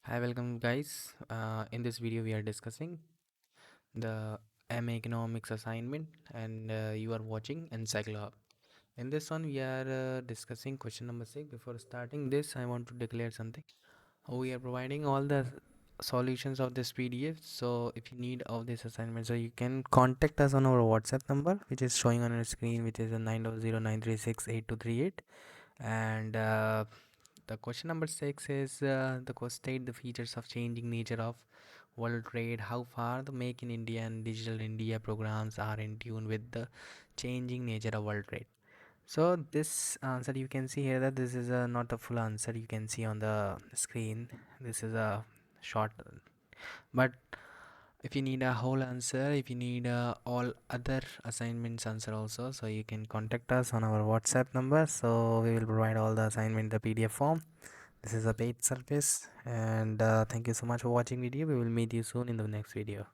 Hi, welcome guys. In this video, we are discussing the MA Economics assignment, and you are watching Encyclo. In this one, we are discussing question number 6. Before starting this, I want to declare something. We are providing all the solutions of this PDF. So if you need of this assignment, so you can contact us on our WhatsApp number, which is showing on your screen, which is a 900-936-8238. And the question number 6 is state the features of changing nature of world trade. How far the Make in India and Digital India programs are in tune with the changing nature of world trade. So this answer, you can see here that this is not a full answer. You can see on the screen. This is a short, but if you need a whole answer, if you need all other assignments answer also, so you can contact us on our WhatsApp number. So we will provide all the assignment the PDF form. This is a paid service, and thank you so much for watching video. We will meet you soon in the next video.